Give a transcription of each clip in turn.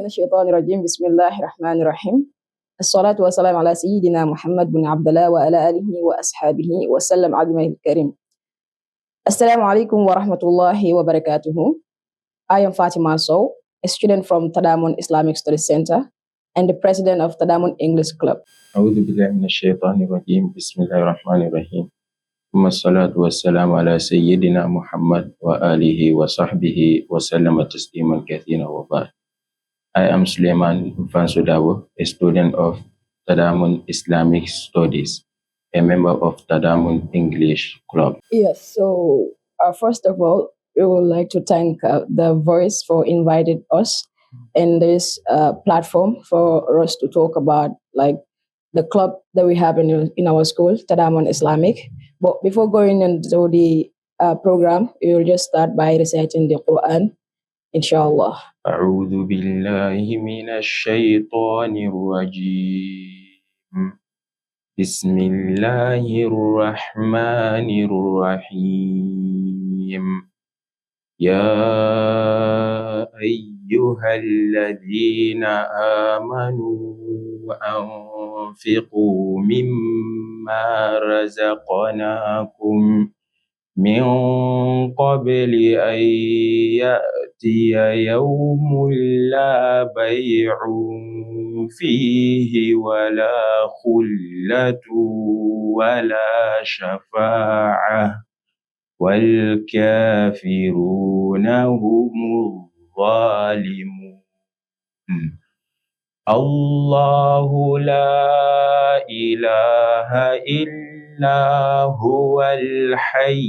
من الشيطان الرجيم. بسم الله الرحمن الرحيم. الصلاة والسلام على سيدنا محمد بن عبد الله وعلى آله وأصحابه وسلم أجمعين الكريم. Assalamu alaikum wa rahmatullahi wa barakatuhu. I am Fatima Sow, a student from Tadamun Islamic Studies Center and the president of Tadamun English Club. أعوذ بالله من الشيطان الرجيم. بسم الله الرحمن الرحيم. ثم الصلاة والسلام على سيدنا محمد وآله وصحبه وسلم تسليما كثيرا وبعد. I am Suleiman Fansudawo, a student of Tadamun Islamic Studies, a member of Tadamun English Club. Yes, so first of all, we would like to thank The Voice for inviting us in this platform for us to talk about like the club that we have in our school, Tadamun Islamic. But before going into the program, we will just start by reciting the Quran, inshallah. أعوذ بالله من الشيطان الرجيم. بسم الله الرحمن الرحيم. يا أيها الذين آمنوا أنفقوا مما رزقناكم من قبل أن يأتي يوم لا بيع فيه ولا خلة ولا شفاعة والكافرون هم الظالمون. الله لا إله إلا هو الحي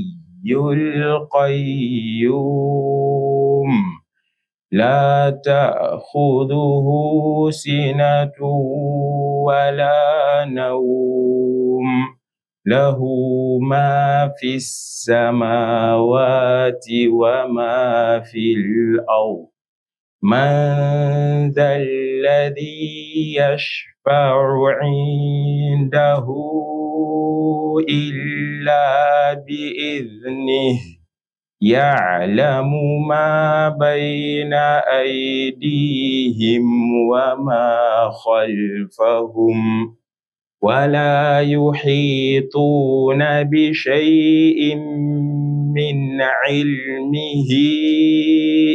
القيوم لا تأخذه سنة ولا نوم له ما في السماوات وما في الأرض من ذا الذي يشفع عنده إلا بإذنه يعلم ما بين أيديهم وما خلفهم ولا يحيطون بشيء من علمه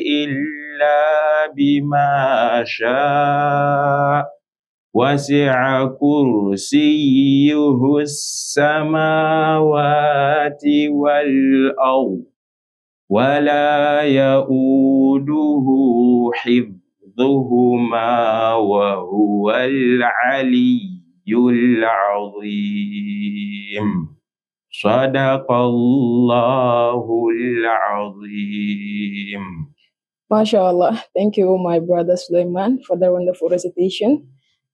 إلا بما شاء وسع كرسيه السماوات والأرض ولا يؤوده حفظهما وهو العلي العظيم. صدق الله العظيم. MashaAllah. Thank you, my brother Sulaiman, for the wonderful recitation.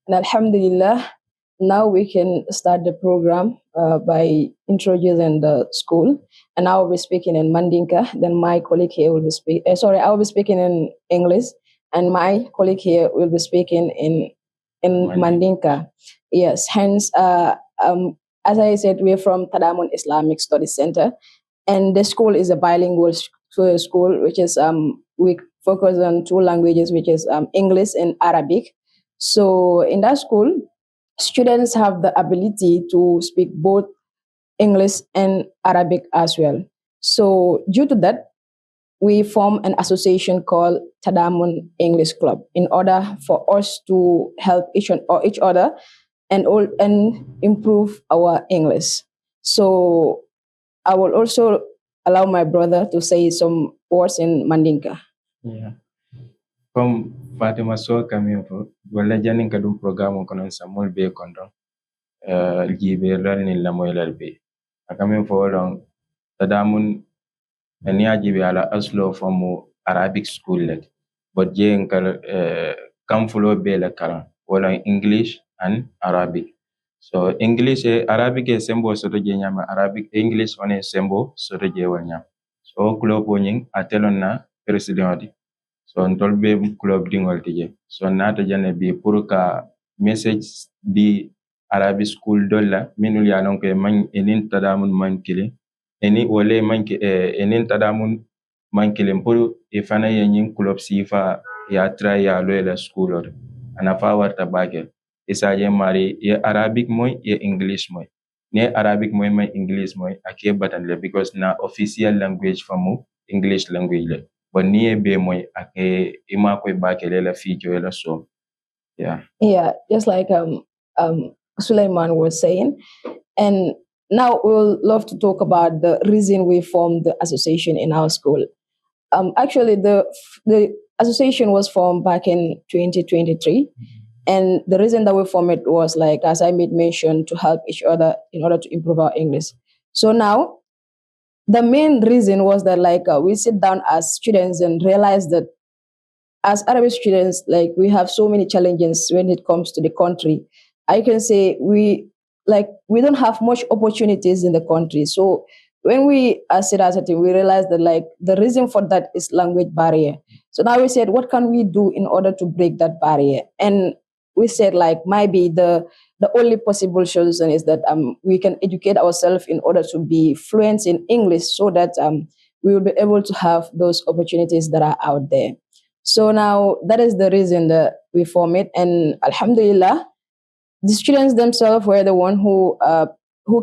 And Alhamdulillah, now we can start the program by introducing the school. And I will be speaking in Mandinka. Then my colleague here will be I will be speaking in English, and my colleague here will be speaking in Mandinka. Yes. Hence, as I said, we're from Tadamun Islamic Studies Center, and the school is a bilingual school, which is we focus on two languages, which is English and Arabic. So in that school, students have the ability to speak both English and Arabic as well. So due to that, we form an association called Tadamun English Club in order for us to help each other and improve our English. So I will also allow my brother to say some words in Mandinka. Yeah. Comme Fatima so kamifo wala janin kadum programme kono samol be kondo jibe lalni la moylal be akamin fo lon Tadamun ani ajibe ala aslo from Arabic school let but jen kal kam fulo be la karan wala English and Arabic. So English Arabic e sembo so to nyama Arabic English one sembo so to je wanya. So club woning atelon na president di. So ntol be club dingol tije. So nata jane bi pour ka message di Arabic school dolla minul ya non ko man enin Tadamun mankile eni wole manki enin Tadamun mankile pour e fana yin club sifa ya try ya lo la school or ana fa warta bakel isaje mari ye Arabic moy ye English moy ne Arabic moy may English moy ake batan le because na official language famu English language le but ni be moy ake ima koy bakel la fijo la so yeah. Yeah, just like Suleiman was saying. And now we'll love to talk about the reason we formed the association in our school. Actually, the association was formed back in 2023. And the reason that we formed it was, like, as I made mention, to help each other in order to improve our English. So now, the main reason was that, like, we sit down as students and realize that as Arabic students, like, we have so many challenges when it comes to the country. I can say we don't have much opportunities in the country. So when we sit as a team, we realized that, like, the reason for that is language barrier. So now we said, what can we do in order to break that barrier? And we said, like, maybe the only possible solution is that we can educate ourselves in order to be fluent in English, so that we will be able to have those opportunities that are out there. So now that is the reason that we form it, and Alhamdulillah, the students themselves were the one who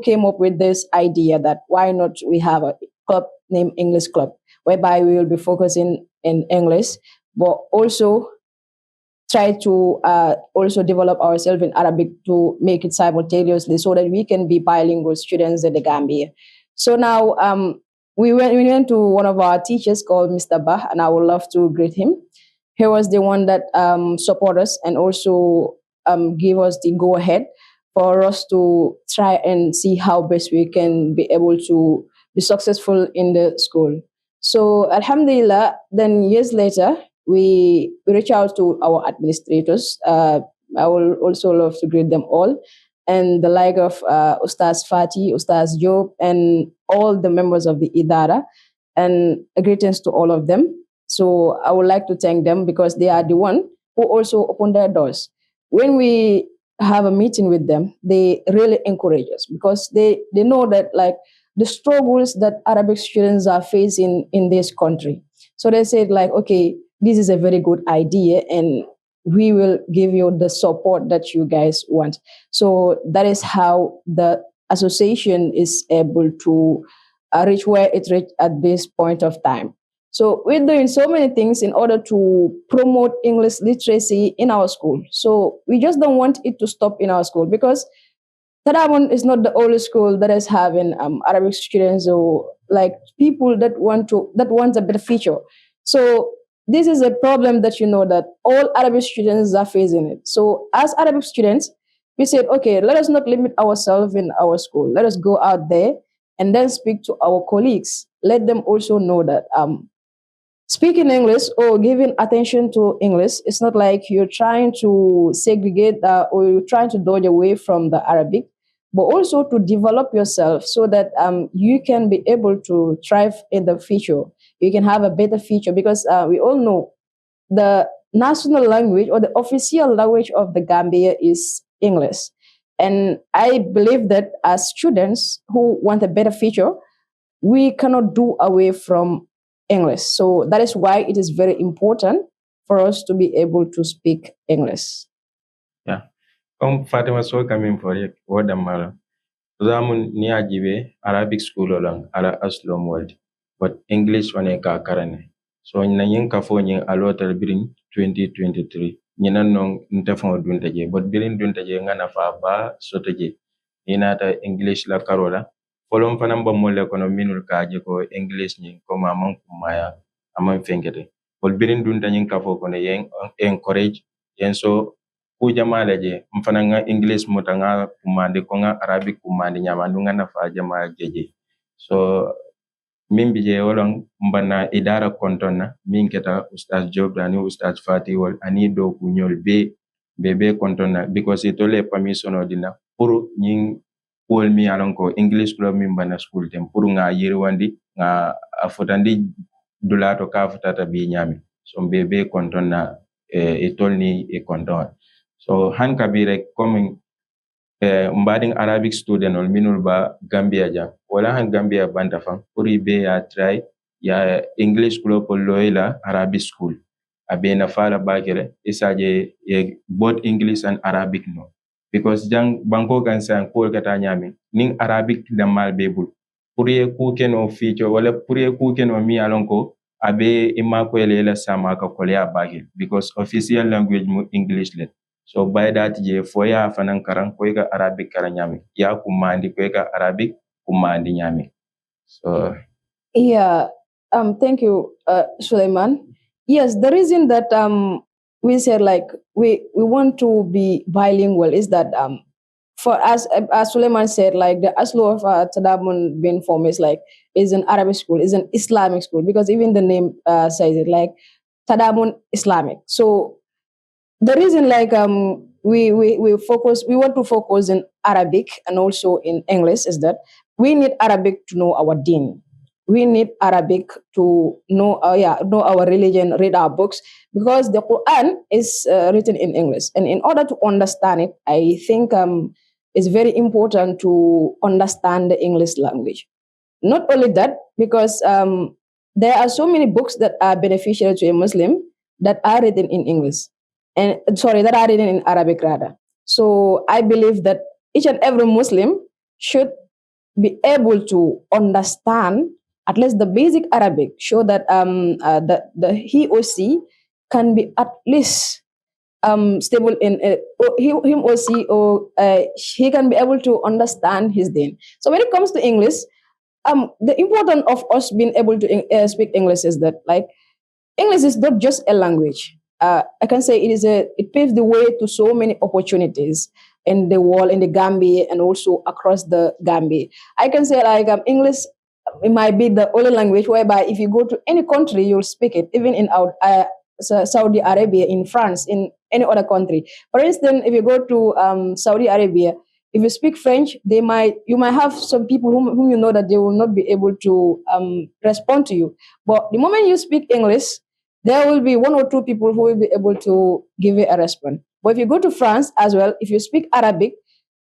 came up with this idea that why not we have a club named English Club, whereby we will be focusing in English, but also try to also develop ourselves in Arabic to make it simultaneously, so that we can be bilingual students in the Gambia. So now we went to one of our teachers called Mr. Bah, and I would love to greet him. He was the one that support us and also give us the go ahead for us to try and see how best we can be able to be successful in the school. So Alhamdulillah, then years later, we reach out to our administrators. I will also love to greet them all, and the like of Ustaz Fati, Ustaz Job, and all the members of the Idara, and greetings to all of them. So I would like to thank them because they are the one who also opened their doors. When we have a meeting with them, they really encourage us because they know that, like, the struggles that Arabic students are facing in this country. So they said, like, okay, this is a very good idea, and we will give you the support that you guys want. So that is how the association is able to reach where it reached at this point of time. So we're doing so many things in order to promote English literacy in our school. So we just don't want it to stop in our school, because Tadamon is not the only school that is having Arabic students, or like people that want a better future. So this is a problem that, that all Arabic students are facing it. So as Arabic students, we said, okay, let us not limit ourselves in our school. Let us go out there and then speak to our colleagues. Let them also know that speaking English or giving attention to English, it's not like you're trying to segregate or you're trying to dodge away from the Arabic, but also to develop yourself so that you can be able to thrive in the future. You can have a better future, because we all know the national language or the official language of the Gambia is English. And I believe that as students who want a better future, we cannot do away from English. So that is why it is very important for us to be able to speak English. Yeah. Fatima so coming for it, what am I? Zamun ni ajibe Arabic school lang ala aslom world, but English wane ka karane. So na yin ka fo nyin alotal birin 2023. Nyina non ntafon dunta je, but birin dunta je ngana fa ba soto je. Inata English la karola. Folom fanam ba molle kono minul ka je ko English nyin ko mamam kumaya amam fengete. But birin dunta nyin ka fo kono yen encourage yen so ku jamala je mfana nga English muta nga kumande ko nga Arabic kumande nyama nga na fa jama jeje. So min bije wolon mbana idara kontonna min keta Ustaz Job dani Ustaz Fati wol ani do ku nyol be kontonna because it ole permission odina pour nyin wol mi alon ko English club min bana school tem pour nga yirwandi nga afutandi dulato ka futata bi nyami so be kontonna e tolni e konton. So han kabire coming mbading Arabic student ol minul ba Gambia ja wala han Gambia banta fam puri be ya try ya English club loyla Arabic school abena fala bakele isaje both English and Arabic no because jang banko kan san ko kata nyami nin Arabic da mal bebul pour ye ku keno feature wala pour ye ku keno mi alon ko abe imma ko ele sama ka kolya bakele because official language mu English le so by that je foya fanan karan ko ga Arabic karan nyami ya kumandi ko ga Arabic kumandi nyami so Yeah. Thank you, Suleiman. Yes, the reason that we said like we want to be bilingual is that for us, as Suleiman said, like the Aslo of Tadamun bin form is an Arabic school, is an Islamic school because even the name says it like Tadamun Islamic. So the reason like we want to focus in Arabic and also in English is that we need Arabic to know our deen. We need Arabic to know know our religion, read our books because the Quran is written in English, and in order to understand it, I think it's very important to understand the English language. Not only that, because there are so many books that are beneficial to a Muslim that are written in English, and sorry, that are written in Arabic rather. So I believe that each and every Muslim should be able to understand at least the basic Arabic, so that the he or she can be at least stable in him or she, or he can be able to understand his deen. So when it comes to English, the importance of us being able to speak English is that like English is not just a language. I can say it paves the way to so many opportunities in the world, in the Gambia, and also across the Gambia. I can say like English, it might be the only language whereby if you go to any country, you'll speak it, even in our Saudi Arabia, in France, in any other country. For instance, if you go to Saudi Arabia, if you speak French, you might have some people whom you know that they will not be able to respond to you. But the moment you speak English, there will be one or two people who will be able to give you a response. But if you go to France as well, if you speak Arabic,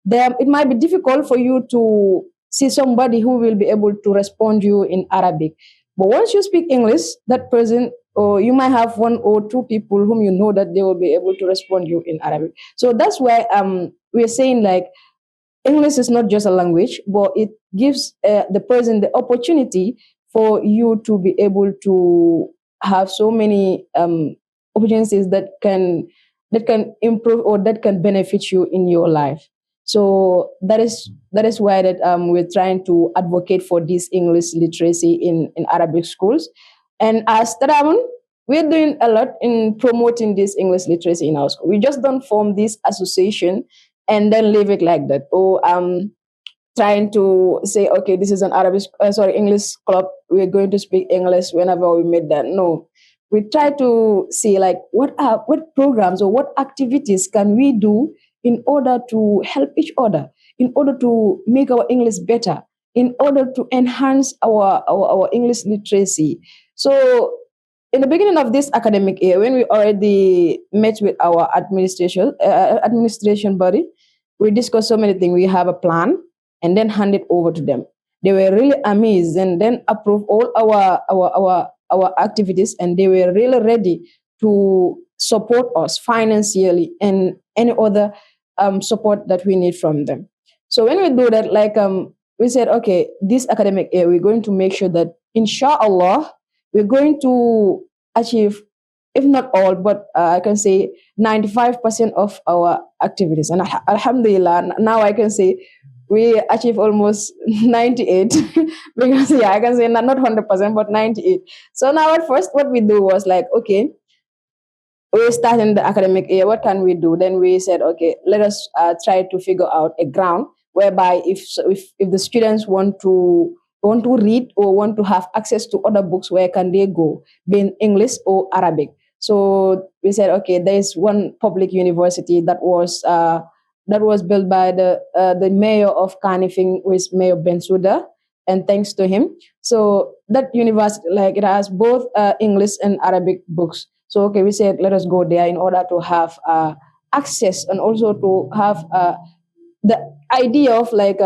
then it might be difficult for you to see somebody who will be able to respond to you in Arabic. But once you speak English, that person, or you might have one or two people whom you know that they will be able to respond to you in Arabic. So that's why we're saying like English is not just a language, but it gives the person the opportunity for you to be able to have so many opportunities that can improve or that can benefit you in your life. So that is why that we're trying to advocate for this English literacy in Arabic schools. And as Taraman, we're doing a lot in promoting this English literacy in our school. We just don't form this association and then leave it like that. Or trying to say, okay, this is an English club. We're going to speak English whenever we meet that. No, we try to see like what programs or what activities can we do in order to help each other, in order to make our English better, in order to enhance our English literacy. So in the beginning of this academic year, when we already met with our administration body, we discussed so many things. We have a plan and then hand it over to them. They were really amazed and then approved all our activities, and they were really ready to support us financially and any other support that we need from them. So when we do that, like we said, okay, this academic year, we're going to make sure that, inshallah, we're going to achieve, if not all, but I can say 95% of our activities. And alhamdulillah, now I can say we achieve almost 98 because yeah, I can say not 100%, but 98. So now at first, what we do was like, okay, we started in the academic year. What can we do? Then we said, okay, let us try to figure out a ground whereby if the students want to read or want to have access to other books, where can they go, be in English or Arabic? So we said, okay, there is one public university that was built by the mayor of Kanifing, with Mayor Bensouda, and thanks to him. So that university, like it has both English and Arabic books. So okay, we said let us go there in order to have access, and also to have the idea of like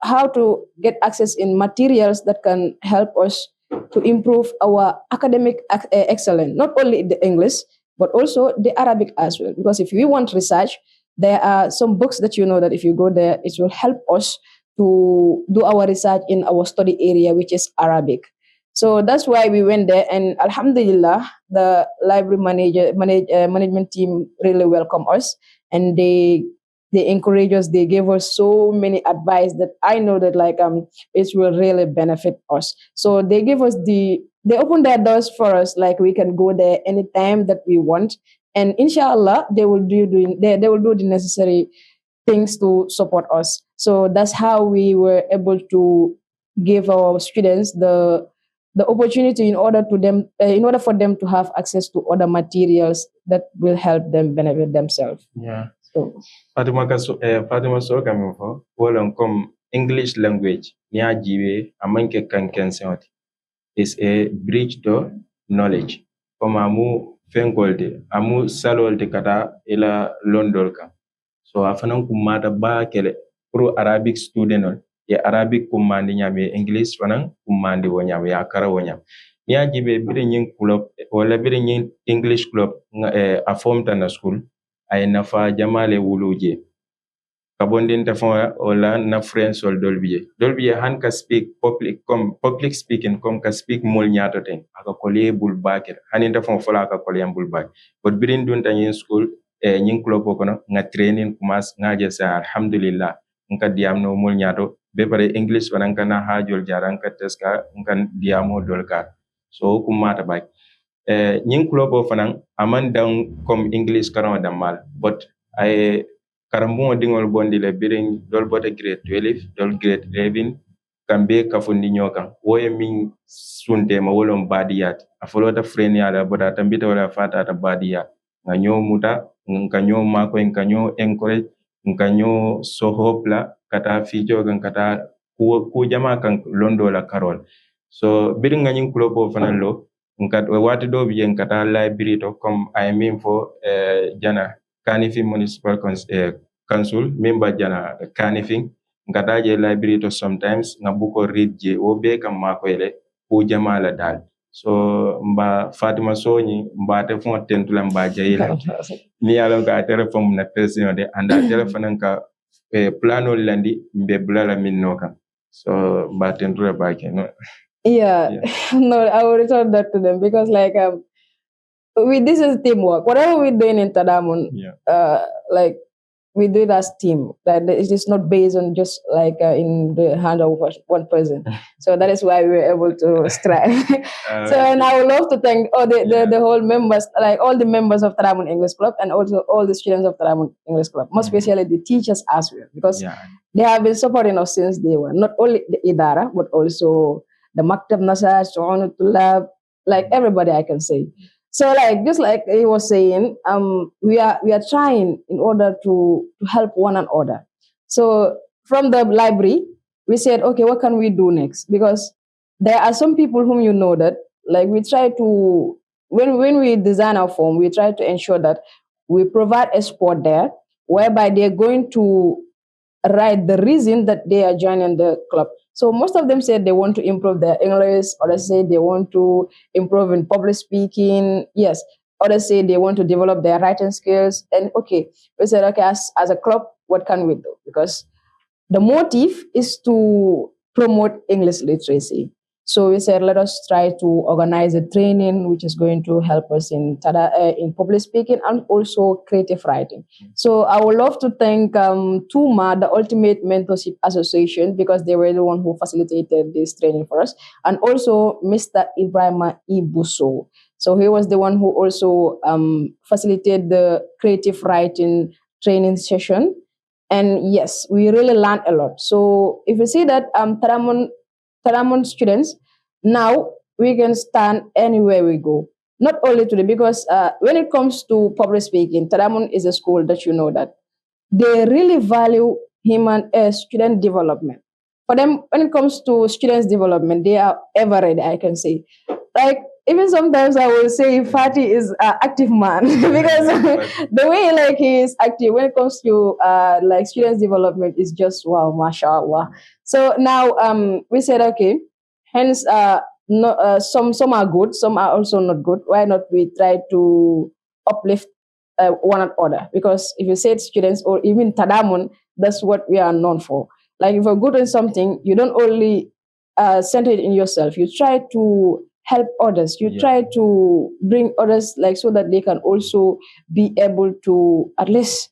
how to get access in materials that can help us to improve our academic excellence, not only the English, but also the Arabic as well. Because if we want research, there are some books that you know that if you go there, it will help us to do our research in our study area, which is Arabic. So that's why we went there, and Alhamdulillah, the library management team really welcomed us, and they encourage us. They gave us so many advice that I know that it will really benefit us. So they opened their doors for us, like we can go there anytime that we want, and inshallah they will do the necessary things to support us. So that's how we were able to give our students the opportunity in order for them to have access to other materials that will help them benefit themselves. Yeah. So Fatima so kami fo wolon comme English language ni a jibe amanke kanken sewti is a bridge to knowledge. Comme amu fengolde amu salolde kata ila londol kan. So afanan kumata ba kele pro Arabic student on ye Arabic kumandi nyame English fanan kumandi wonyam ya kara wonyam. Ni a jibe bire nyin club wala bire nyin English club a form na school ay nafa jamale wuluje kabondin tafon wala na friends wal dolbiye han ka speak public speaking comme ka speak mol nyato ten aka kolye bul bakir hanin tafon fola aka kolye bul bak but birin dun tan yin school nyin club ko kono nga training kumas nga je sa alhamdulillah nka diamno mol nyato be pare English wanan kana hajol jaran ka teska nkan diamo dolka so kumata bak nyin club o fanan aman dan comme English karon dan mal but ay karambuŋo diŋol bondi le biriŋ dol bota grade 12 dol grade 11 kambe kafundi ñoo kaŋ wo ye miŋ suntema wo loŋ baadiyat a folota freniya la bota tambita wala fatata baadiya ŋa ñoo muta nka ñoo makoy nka ñoo encourage nka ñoo sohopla kata fiico kaŋ kata ku jama kaŋ londo la karol so biriŋ ŋa ñiŋ kulobo fanaŋ lo nka waati doo bi je nkata library to comme ay miŋ fo jana Kanifing Municipal Council member jana Kanifing ngata je library to sometimes ngabuko read je wo be kam makoyle ku jamala dal so mba Fatima Soni mba te fon tentula mba jayila ni yalon ka telephone na person de anda telephone ka plano landi mbe bulala minno kam so mba tentula ba ke no yeah. No, I will return that to them because this is teamwork. Whatever we're doing in Tadamun, we do it as team. That it is not based on just in the hand of one person. So that is why we were able to strive. And I would love to thank the whole members, like all the members of Tadamun English Club, and also all the students of Tadamun English Club, most especially the teachers as well, because they have been supporting us since day one. Not only the Idara, but also the Maktab Nasar, Lab, like everybody I can say. So just like he was saying, we are trying in order to help one another. So from the library, we said, okay, what can we do next? Because there are some people whom you know that we try to when we design our form, we try to ensure that we provide a spot there whereby they're going to write the reason that they are joining the club. So most of them said they want to improve their English, others say they want to improve in public speaking. Yes. Others say they want to develop their writing skills. And okay, we said, okay, as a club, what can we do? Because the motive is to promote English literacy. So we said, let us try to organize a training which is going to help us in public speaking and also creative writing. So I would love to thank TUMA, the Ultimate Mentorship Association, because they were the one who facilitated this training for us, and also Mr. Ibrahima Ibuso. So he was the one who also facilitated the creative writing training session. And yes, we really learned a lot. So if you see that Taramon students, now we can stand anywhere we go. Not only today, because when it comes to public speaking, Taramon is a school that you know that they really value student development. For them, when it comes to students' development, they are ever ready, I can say. Even sometimes I will say Fatih is an active man because the way he is active when it comes to students development is just wow, mashallah. So now we said okay, hence no, some are good, some are also not good. Why not we try to uplift one another? Because if you say students or even Tadamun, that's what we are known for. Like if you're good in something, you don't only center it in yourself. You try to help others. You try to bring others, like so that they can also be able to at least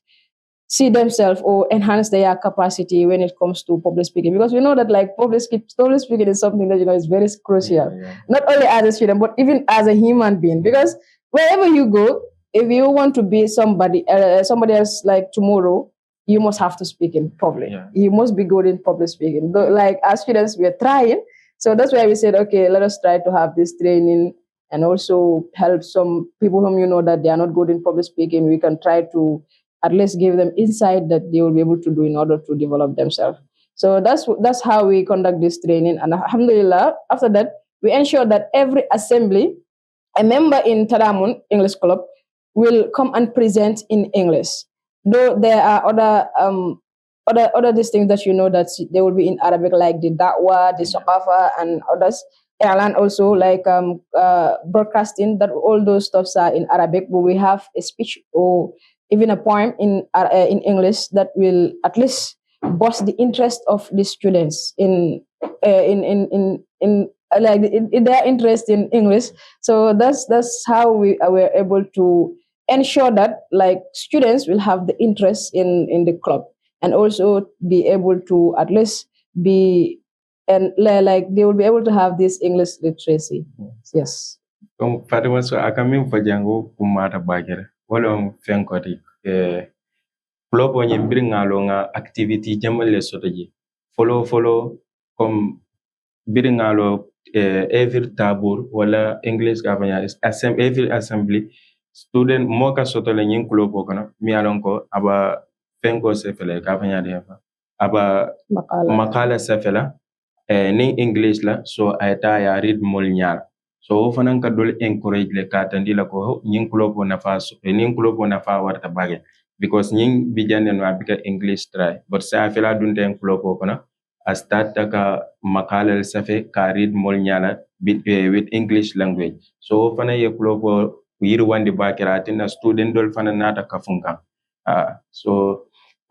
see themselves or enhance their capacity when it comes to public speaking, because we know that like public speaking is something that is very crucial, not only as a student but even as a human being, because wherever you go, if you want to be somebody else like tomorrow, you must have to speak in public. You must be good in public speaking. Though, like as students we are trying, so that's why we said, okay, let us try to have this training and also help some people whom you know that they are not good in public speaking. We can try to at least give them insight that they will be able to do in order to develop themselves. So that's how we conduct this training. And alhamdulillah, after that, we ensure that every assembly, a member in Tadamun English Club will come and present in English. Though there are other these things that you know that they will be in Arabic, like the da'wah, the saqafa, and others. Airline also like broadcasting, that all those stuffs are in Arabic, but we have a speech or even a poem in English that will at least boost the interest of the students in their interest in English. So that's how we were able to ensure that like students will have the interest in the club, and also be able to at least be and like they will be able to have this English literacy. Yes. Fatima, so akamin fajango kumata bagere wala fenkoti flopo nye biringalo nga activity jamale sotoji follow comme biringalo every tabur wala English kafanya every assembly student moka sotole nyin klopo kana mi alonko aba fenko sefele kafanya defa aba makala sefela ni English la so ayta ya read mol nyala so fanan ka dol encourage le katandi la ko nyin klopo nafa nyin klopo nafa warta bage because nyin bijande no abika English try but sa fela dunte en klopo kana a start ka makala safe ka read mol nyala with English language so fana ye klopo yiri wandi bakira tinna student dol fana nata kafunka so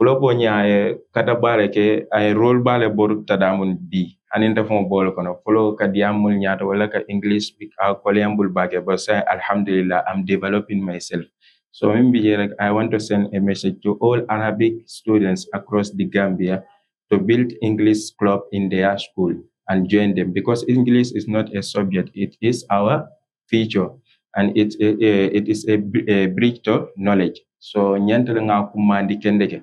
klopo nya kata bare ke ay role bale bor tadamun bi aninta fon bol kono folo ka diamul nyaata wala ka English speak a kolyambul bake but say alhamdulillah I'm developing myself. So I want to send a message to all Arabic students across the Gambia to build English club in their school and join them, because English is not a subject, it is our feature, and it is a bridge to knowledge. So nyantala nga kumandi kendeke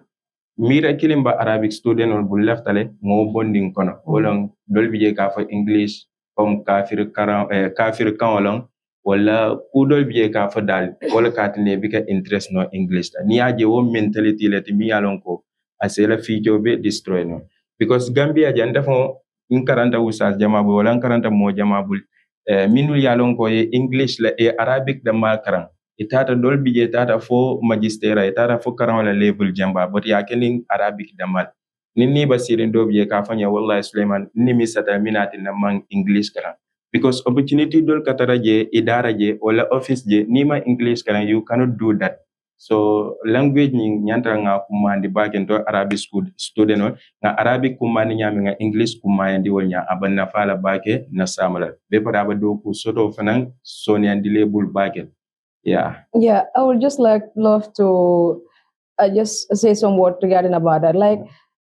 mira kilimba Arabic student on bul leftale mo bonding kono wolon dolbi je ka fa English comme kafir kan wolon wala ku dolbi je ka fa dal wala katine bika interest no English ni aje wo mentality leti mi yalon ko asela fijo be destroy no because Gambia janda fo in karanta usas jamabu wala karanta mo jamabul minul yalon ko ye English la e Arabic da mal karan itata dol bije tata fo magistera itata fo karan wala level jamba but ya kenin Arabic damal ninni basirin do bije ka fanya wallahi Suleiman ni mi sata minati na man English karan because opportunity dol katara je idara je wala office je ni ma English karan you cannot do that. So language ni nyanta nga kumandi baken to Arabic student on nga Arabic kumandi nyami nga English kumandi wolnya abanna fala bake na samala be pada do ku soto fanan soni andile bul baken. Yeah, I would just like love to just say some word regarding about that. Like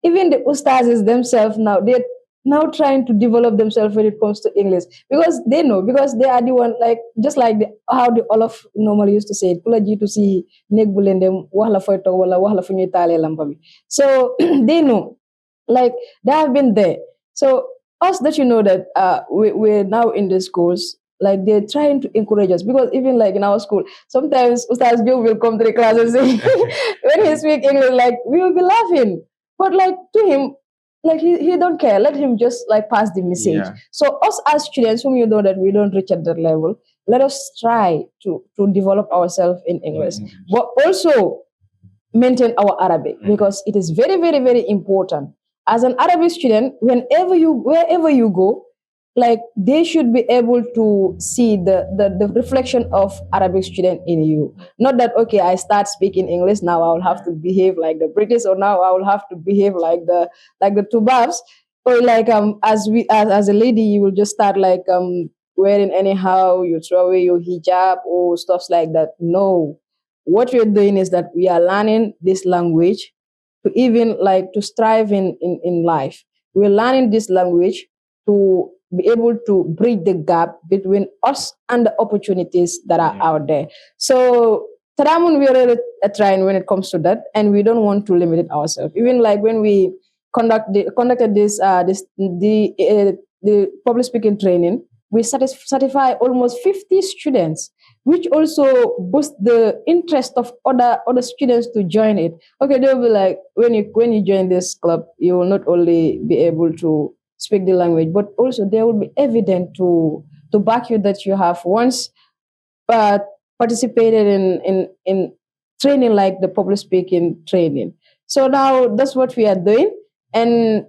even the ustazes themselves now, they're now trying to develop themselves when it comes to English, because they know, because they are the one, like just like how the Olaf normally used to say it, kula jitu si nek bu len dem wax la foy tok wala wax la fu ñuy taalee lampa bi. So they know, like they have been there. So us that you know that we're now in the schools, like they're trying to encourage us, because even like in our school, sometimes Ustaz Joe will come to the class and say, when he speak English, like we will be laughing, but like to him, like he don't care. Let him just like pass the message. Yeah. So us as students, whom you know that we don't reach at that level, let us try to develop ourselves in English, but also maintain our Arabic, because it is very, very, very important. As an Arabic student, wherever you go, like they should be able to see the reflection of Arabic student in you. Not that okay, I start speaking English now I will have to behave like the British, or now I will have to behave like the Tubabs, or like as a lady you will just start like wearing anyhow, you throw away your hijab or stuff like that. No, what we're doing is that we are learning this language to even like to strive in life. We're learning this language to be able to bridge the gap between us and the opportunities that are out there. So Taramun, we are really trying when it comes to that, and we don't want to limit it ourselves. Even like when we conducted the public speaking training, we certify almost 50 students, which also boosts the interest of other students to join it. Okay, they'll be like, when you join this club, you will not only be able to speak the language, but also there will be evident to back you that you have once uh, participated in training like the public speaking training. So now that's what we are doing, and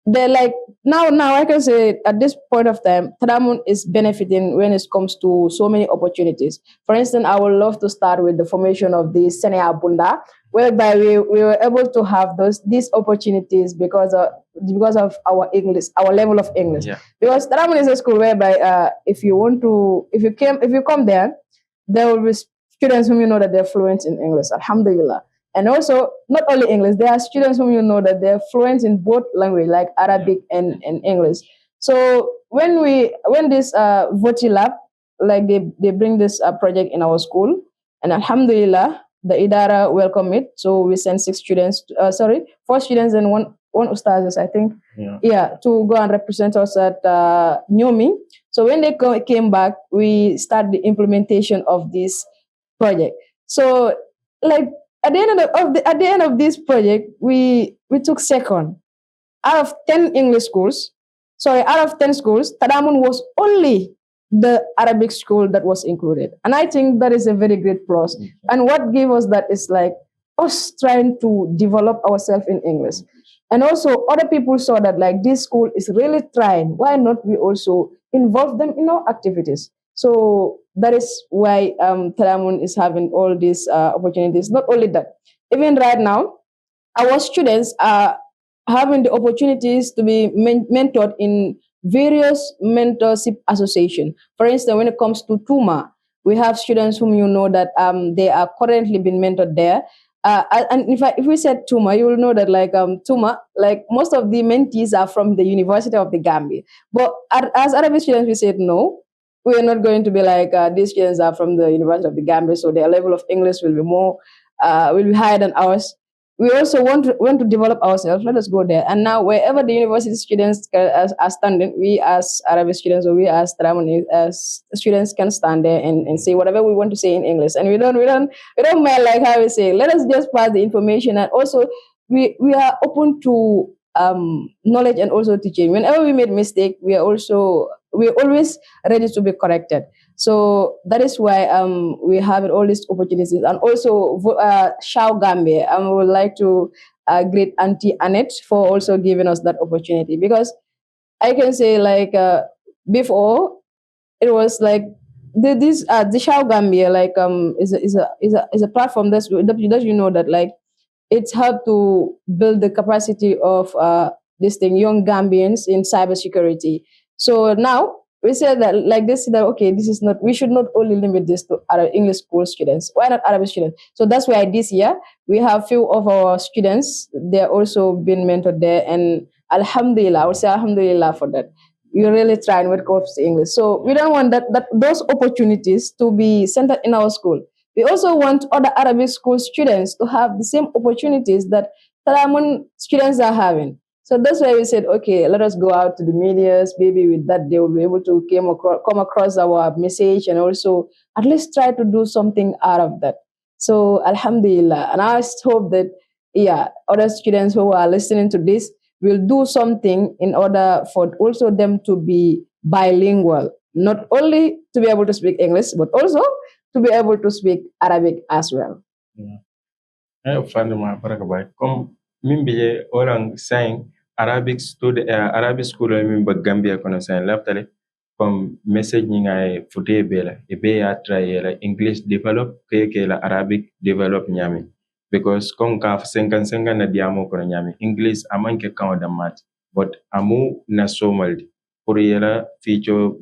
they're like now I can say at this point of time, Tadamun is benefiting when it comes to so many opportunities. For instance, I would love to start with the formation of the Senia Bunda, whereby we were able to have these opportunities because of our English, our level of English. Yeah. Because Tadamun is a school whereby if you come there will be students whom you know that they're fluent in English, alhamdulillah. And also, not only English, there are students whom you know that they're fluent in both language, like Arabic and English. So when this Voti Lab, like they bring this project in our school, and alhamdulillah, the Idara welcome it. So we sent four students and one ustazes, I think, to go and represent us at Nyomi. So when they came back, we started the implementation of this project. So like at the end of this project, we took second out of 10 English schools. Sorry, out of 10 schools, Tadamun was only the Arabic school that was included. And I think that is a very great plus. Okay. And what gave us that is like us trying to develop ourselves in English. And also other people saw that like this school is really trying. Why not we also involve them in our activities? So that is why Tadamun is having all these opportunities. Not only that, even right now, our students are having the opportunities to be mentored in various mentorship association. For instance, when it comes to Tuma, we have students whom you know that they are currently being mentored there. And if we said Tuma, you will know that like Tuma, like most of the mentees are from the University of the Gambia. But as Arabic students, we said no. We are not going to be like these students are from the University of the Gambia, so their level of English will be will be higher than ours. We also want to develop ourselves. Let us go there. And now, wherever the university students are standing, we as Arabic students or we as Tramoni as students can stand there and say whatever we want to say in English. And we don't mind like how we say. Let us just pass the information. And also, we are open to knowledge and also teaching. Whenever we make mistake, we're always ready to be corrected. So that is why we have all these opportunities. And also, Shao Gambia, I would like to greet Auntie Annette for also giving us that opportunity. Because I can say, like, before, it was like the Shao Gambia, like, is a platform that you know that, like, it's helped to build the capacity of this thing, young Gambians in cybersecurity. So now we say that like this, that okay, this is not, we should not only limit this to English school students. Why not Arabic students? So that's why this year we have few of our students. They're also been mentored there, and Alhamdulillah, I would say Alhamdulillah for that. We're really trying when it comes to English. So we don't want that those opportunities to be centered in our school. We also want other Arabic school students to have the same opportunities that Talamun students are having. So that's why we said, okay, let us go out to the medias. Maybe with that, they will be able to come across our message and also at least try to do something out of that. So Alhamdulillah. And I just hope that, yeah, other students who are listening to this will do something in order for also them to be bilingual, not only to be able to speak English, but also to be able to speak Arabic as well. Fanduma baraka bay comme min biye orang saying Arabic school min ba Gambia kono sen laftale comme message ñi ngay futé bela e be ya try la English develop ke la Arabic develop ñami because comme ka 50-50 na diamo kono ñami English amanke kan da mat but amu na somal pour yela feature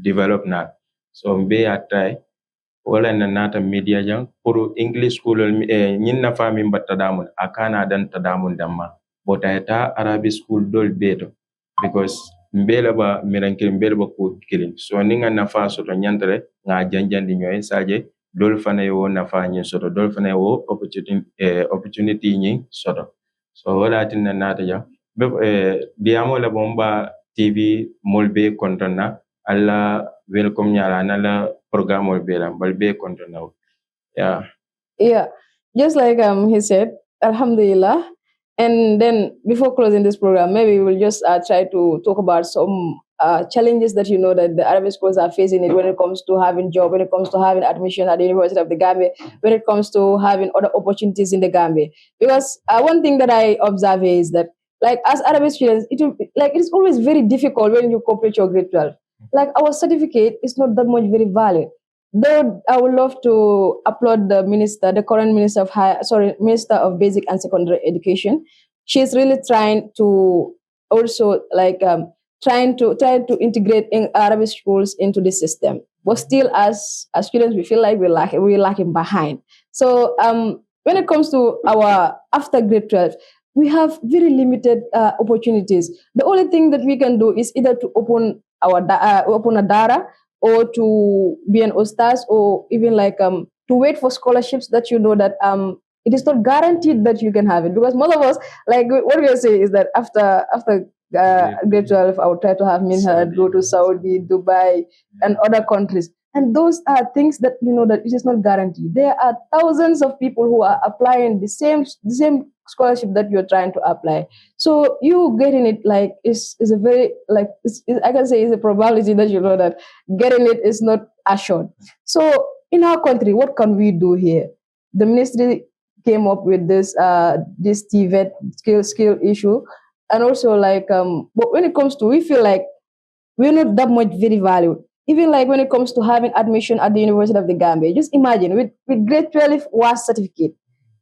develop na so be ya try wala na nata media jang pour English school ñin na fami mbatta damun akana dan tadamun damma bota eta Arabic school dol beto because mbela ba mirankil mbela ba ko kilin so ninga nafa soto nyantere nga janjandi nyoy saje dol fana yo nafa nyin soto dol fana yo opportunity nyin soto so wala tin na nata ja be diamo la bomba TV molbe kontona alla welcome nyala na la program molbe la balbe kontona yeah. Yeah, just like he said, Alhamdulillah. And then before closing this program, maybe we'll just try to talk about some challenges that you know that the Arabic schools are facing it when it comes to having job, when it comes to having admission at the University of the Gambia, when it comes to having other opportunities in the Gambia. Because one thing that I observe is that like as Arabic students, it is always very difficult when you complete your grade 12. Like our certificate is not that much very valid. Though I would love to applaud the minister, the current minister of basic and secondary education. She's really trying to also like try to integrate in Arabic schools into the system. But still, as students, we feel like we're lacking behind. So when it comes to our after grade 12, we have very limited opportunities. The only thing that we can do is either to open a dara or to be an ostaz or even like to wait for scholarships that you know that it is not guaranteed that you can have it because most of us like what we are saying is that after grade 12 I would try to have minha, go to Saudi, Dubai and other countries, and those are things that you know that it is not guaranteed. There are thousands of people who are applying the same scholarship that you're trying to apply. So you getting it like is a very like I can say is a probability that you know that getting it is not assured. So in our country, what can we do here? The ministry came up with this TVET skill issue, and also like but when it comes to we feel like we're not that much very valued. Even like when it comes to having admission at the University of the Gambia, just imagine with grade 12 WAS certificate,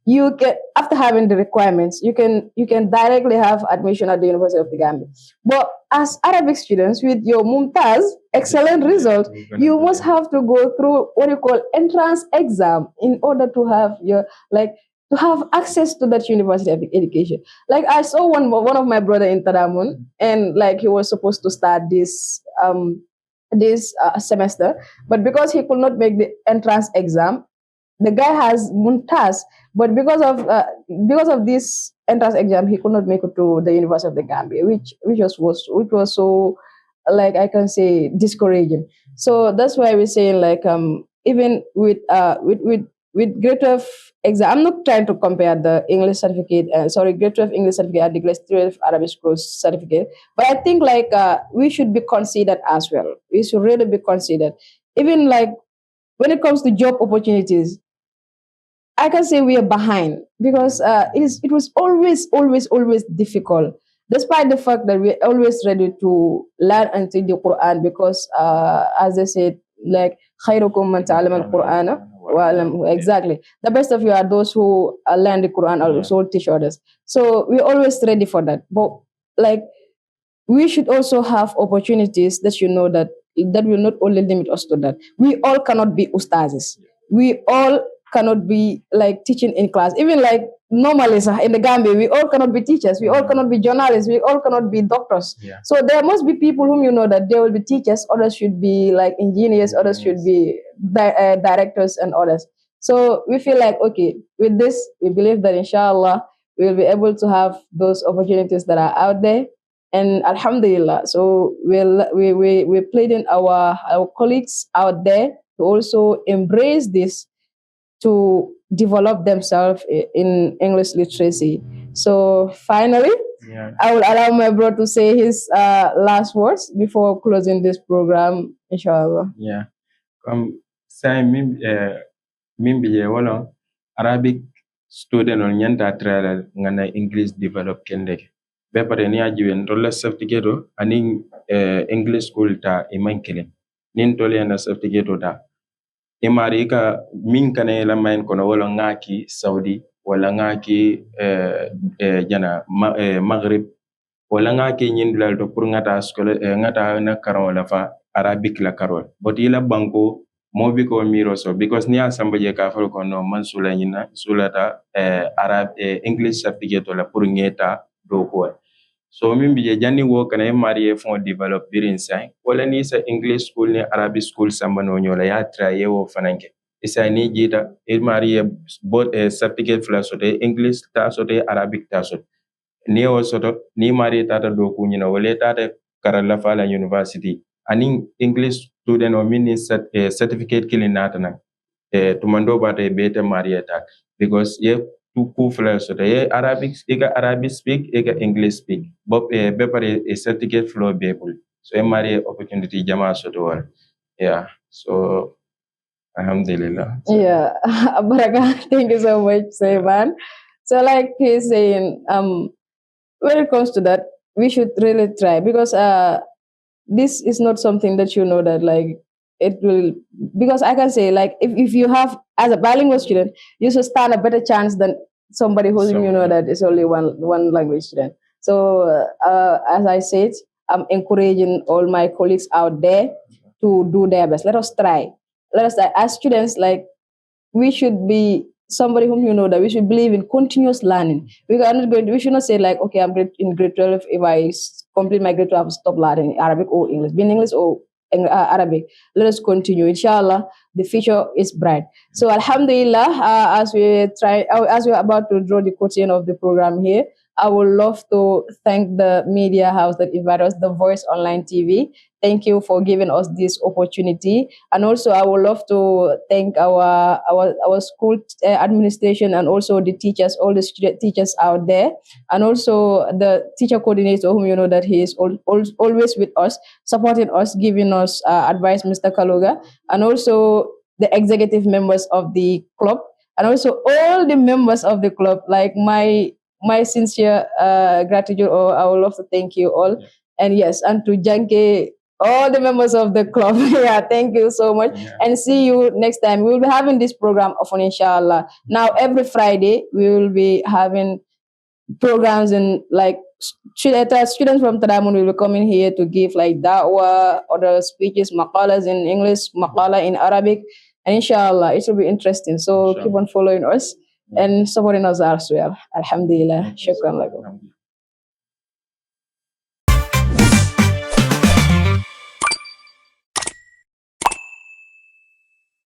you can after having the requirements, you can directly have admission at the University of the Gambia. But as Arabic students with your Mumtaz excellent result, you must have to go through what you call entrance exam in order to have your like to have access to that university of education. Like I saw one of my brother in Tadamun, and like he was supposed to start this semester, but because he could not make the entrance exam, the guy has Muntas, but because of this entrance exam, he could not make it to the University of the Gambia, which was so like I can say discouraging. So that's why we're saying like even with grade 12 exam, I'm not trying to compare the English certificate, grade 12 English certificate and the grade 12 Arabic course certificate, but I think like we should be considered as well. We should really be considered, even like when it comes to job opportunities. I can say we are behind because it was always difficult, despite the fact that we're always ready to learn and read the Quran because as I said, like khairukum man ta'allama al-Qur'ana wa exactly, the best of you are those who learn the Quran and also teach others. So we're always ready for that, but like we should also have opportunities that you know that will not only limit us to that. We all cannot be ustazes. We all cannot be like teaching in class. Even like normally in the Gambia, we all cannot be teachers. We all cannot be journalists. We all cannot be doctors. Yeah. So there must be people whom you know that they will be teachers. Others should be like engineers. Others should be directors and others. So we feel like okay, with this, we believe that inshallah we will be able to have those opportunities that are out there, and alhamdulillah, so we're pleading our colleagues out there to also embrace this, to develop themselves in English literacy. So finally, Yeah. I will allow my brother to say his last words before closing this program, inshallah. Yeah. Sai min biye wala Arabic student on nyanta trial ngana English develop kende. be pare ni ajiben tolla certificate anin English school ta imankele nin tolle na certificate ta imari ka min kana la main kono wala ngaki Saudi wala ngaki Maghrib wala ngaki nyindulal to pour ngata skole ngata na karon la fa Arabic la karol but ila banko mo bi ko miro so because ni asamba je ka fal ko no man sula nyina sulata English certificate la pour ngeta do ko so min bi je janni wo kana mari e fond develop birin sai wala ni sa English school ni Arabic school samba no nyola ya traye wo fananke isa ni jita e mari e both certificate fla so de English ta so de Arabic ta so ni o soto ni mari tata do ku nyina wala tata karalla fala university anin English student o min ni certificate kilin natana tumando bata beta mari ta because ye two ku fla so de Arabic ega Arabic speak ega English speak bob be pare a certificate flow people so e mari opportunity jama so do wal yeah so alhamdulillah Yeah, Baraka, thank you so much, Sayman. So, like he's saying, when it comes to that, we should really try because this is not something that you know that like it will, because I can say like if you have as a bilingual student, you should stand a better chance than somebody who you know that is only one language student. So as I said, I'm encouraging all my colleagues out there to do their best. Let us try. Let us try. As students, like we should be somebody whom you know that we should believe in continuous learning. We should not say like, okay, I'm great in grade 12. If I complete my grade 12, I have to stop learning Arabic or English. Being English or Arabic. Let us continue. Inshallah, the future is bright. So Alhamdulillah, as we are about to draw the curtain of the program here, I would love to thank the media house that invited us, The Voice Online TV. Thank you for giving us this opportunity. And also, I would love to thank our school administration and also the teachers, all the student teachers out there, and also the teacher coordinator, whom you know that he is always with us, supporting us, giving us advice, Mr. Kaluga, and also the executive members of the club, and also all the members of the club. Like my sincere gratitude, or I would love to thank you all. And yes, and to Janke, all the members of the club. Yeah, thank you so much. Yeah. And see you next time. We will be having this program often, inshallah. Now, every Friday, we will be having programs and like students from Tadamun will be coming here to give like da'wah, other speeches, maqalas in English, maqala in Arabic. And inshallah, it will be interesting. So keep on following us and supporting us as well. Alhamdulillah. Shukran lakum.